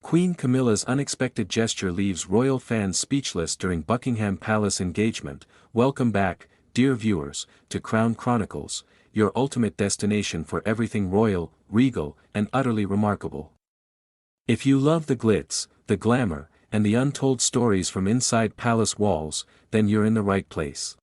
Queen Camilla's unexpected gesture leaves royal fans speechless during Buckingham Palace engagement. Welcome back, dear viewers, to Crown Chronicles, your ultimate destination for everything royal, regal, and utterly remarkable. If you love the glitz, the glamour, and the untold stories from inside palace walls, then you're in the right place.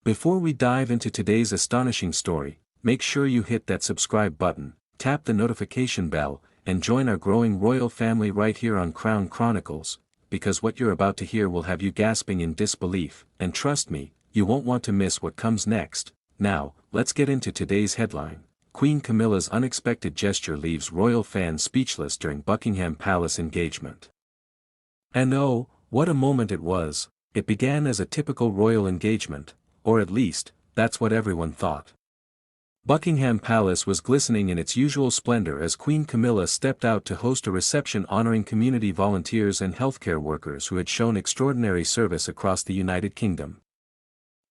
Before we dive into today's astonishing story, make sure you hit that subscribe button, tap the notification bell, and join our growing royal family right here on Crown Chronicles, because what you're about to hear will have you gasping in disbelief, and trust me, you won't want to miss what comes next. Now, let's get into today's headline. Queen Camilla's unexpected gesture leaves royal fans speechless during Buckingham Palace engagement. And oh, what a moment it was. It began as a typical royal engagement, or at least, that's what everyone thought. Buckingham Palace was glistening in its usual splendor as Queen Camilla stepped out to host a reception honoring community volunteers and healthcare workers who had shown extraordinary service across the United Kingdom.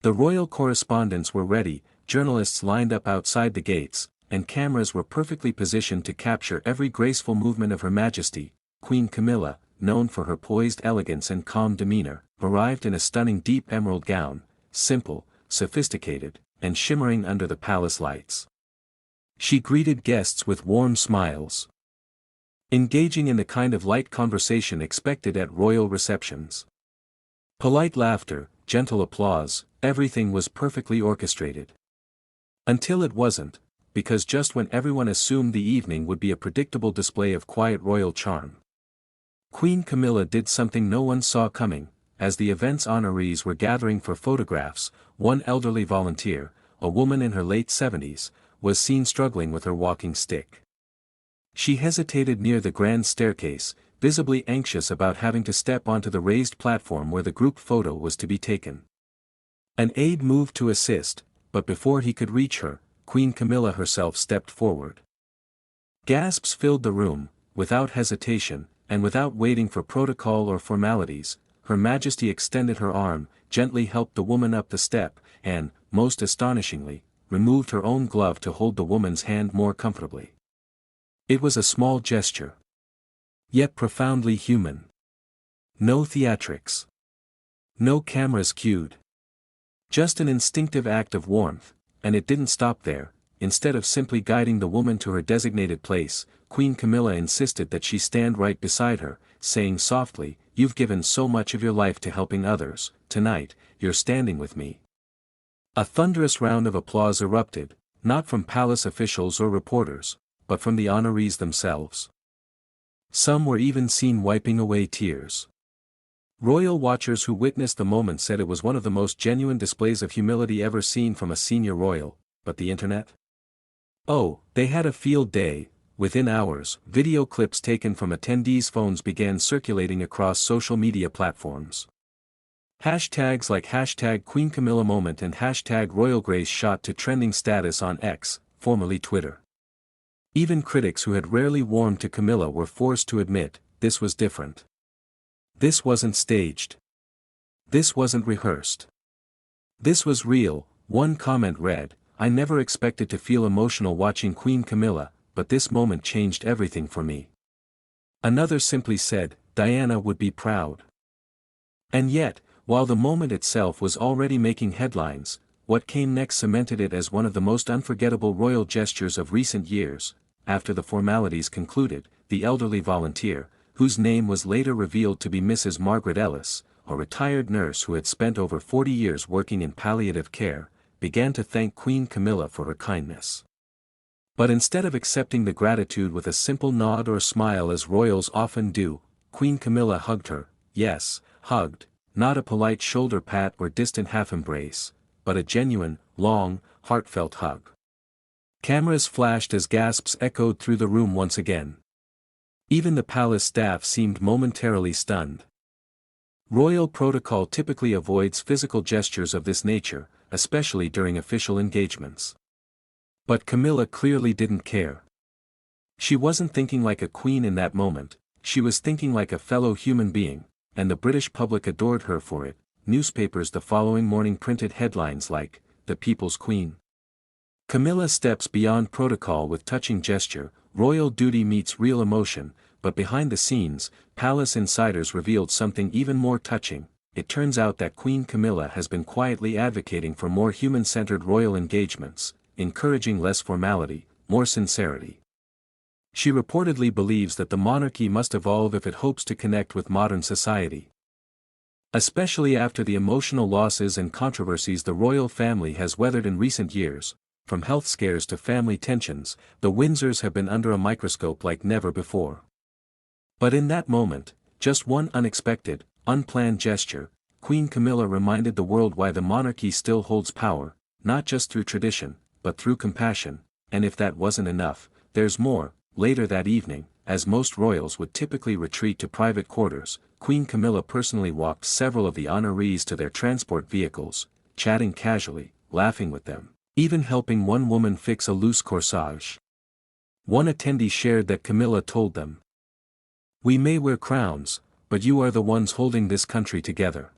The royal correspondents were ready, journalists lined up outside the gates, and cameras were perfectly positioned to capture every graceful movement of Her Majesty. Queen Camilla, known for her poised elegance and calm demeanor, arrived in a stunning deep emerald gown, simple, sophisticated, and shimmering under the palace lights. She greeted guests with warm smiles, engaging in the kind of light conversation expected at royal receptions. Polite laughter, gentle applause, everything was perfectly orchestrated. Until it wasn't, because just when everyone assumed the evening would be a predictable display of quiet royal charm, Queen Camilla did something no one saw coming. As the event's honorees were gathering for photographs, one elderly volunteer, a woman in her late 70s, was seen struggling with her walking stick. She hesitated near the grand staircase, visibly anxious about having to step onto the raised platform where the group photo was to be taken. An aide moved to assist, but before he could reach her, Queen Camilla herself stepped forward. Gasps filled the room. Without hesitation, and without waiting for protocol or formalities, Her Majesty extended her arm, gently helped the woman up the step, and, most astonishingly, removed her own glove to hold the woman's hand more comfortably. It was a small gesture, yet profoundly human. No theatrics. No cameras cued. Just an instinctive act of warmth, and it didn't stop there. Instead of simply guiding the woman to her designated place, Queen Camilla insisted that she stand right beside her, saying softly, "You've given so much of your life to helping others, tonight, you're standing with me." A thunderous round of applause erupted, not from palace officials or reporters, but from the honorees themselves. Some were even seen wiping away tears. Royal watchers who witnessed the moment said it was one of the most genuine displays of humility ever seen from a senior royal. But the internet? Oh, they had a field day. Within hours, video clips taken from attendees' phones began circulating across social media platforms. Hashtags like #Queen Camilla moment and #Royal Grace shot to trending status on X, formerly Twitter. Even critics who had rarely warmed to Camilla were forced to admit, this was different. This wasn't staged. This wasn't rehearsed. This was real. One comment read, "I never expected to feel emotional watching Queen Camilla, but this moment changed everything for me." Another simply said, "Diana would be proud." And yet, while the moment itself was already making headlines, what came next cemented it as one of the most unforgettable royal gestures of recent years. After the formalities concluded, the elderly volunteer, whose name was later revealed to be Mrs. Margaret Ellis, a retired nurse who had spent over 40 years working in palliative care, began to thank Queen Camilla for her kindness. But instead of accepting the gratitude with a simple nod or smile as royals often do, Queen Camilla hugged her. Yes, hugged, not a polite shoulder pat or distant half-embrace, but a genuine, long, heartfelt hug. Cameras flashed as gasps echoed through the room once again. Even the palace staff seemed momentarily stunned. Royal protocol typically avoids physical gestures of this nature, especially during official engagements. But Camilla clearly didn't care. She wasn't thinking like a queen in that moment, she was thinking like a fellow human being, and the British public adored her for it. Newspapers the following morning printed headlines like, "The People's Queen. Camilla steps beyond protocol with touching gesture, royal duty meets real emotion," but behind the scenes, palace insiders revealed something even more touching. It turns out that Queen Camilla has been quietly advocating for more human-centered royal engagements, encouraging less formality, more sincerity. She reportedly believes that the monarchy must evolve if it hopes to connect with modern society. Especially after the emotional losses and controversies the royal family has weathered in recent years, from health scares to family tensions, the Windsors have been under a microscope like never before. But in that moment, just one unexpected, unplanned gesture, Queen Camilla reminded the world why the monarchy still holds power, not just through tradition, but through compassion, and if that wasn't enough, there's more. Later that evening, as most royals would typically retreat to private quarters, Queen Camilla personally walked several of the honorees to their transport vehicles, chatting casually, laughing with them, even helping one woman fix a loose corsage. One attendee shared that Camilla told them, "We may wear crowns, but you are the ones holding this country together."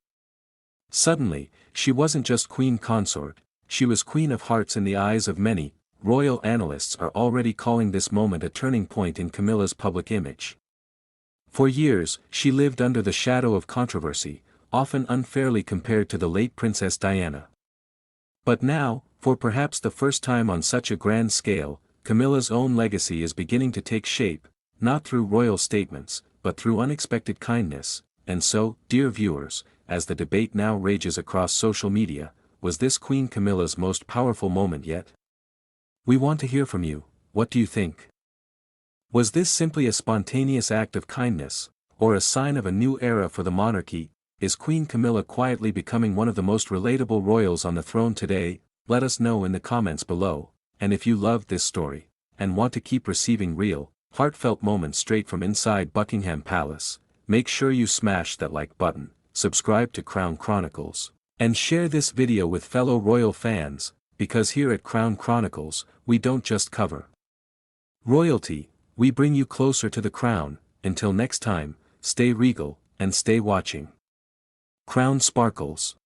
Suddenly, she wasn't just queen consort, she was queen of hearts in the eyes of many. Royal analysts are already calling this moment a turning point in Camilla's public image. For years, she lived under the shadow of controversy, often unfairly compared to the late Princess Diana. But now, for perhaps the first time on such a grand scale, Camilla's own legacy is beginning to take shape, not through royal statements, but through unexpected kindness. And so, dear viewers, as the debate now rages across social media, was this Queen Camilla's most powerful moment yet? We want to hear from you. What do you think? Was this simply a spontaneous act of kindness, or a sign of a new era for the monarchy? Is Queen Camilla quietly becoming one of the most relatable royals on the throne today? Let us know in the comments below. And if you loved this story, and want to keep receiving real, heartfelt moments straight from inside Buckingham Palace, make sure you smash that like button, subscribe to Crown Chronicles, and share this video with fellow royal fans, because here at Crown Chronicles, we don't just cover royalty, we bring you closer to the crown. Until next time, stay regal, and stay watching Crown Sparkles.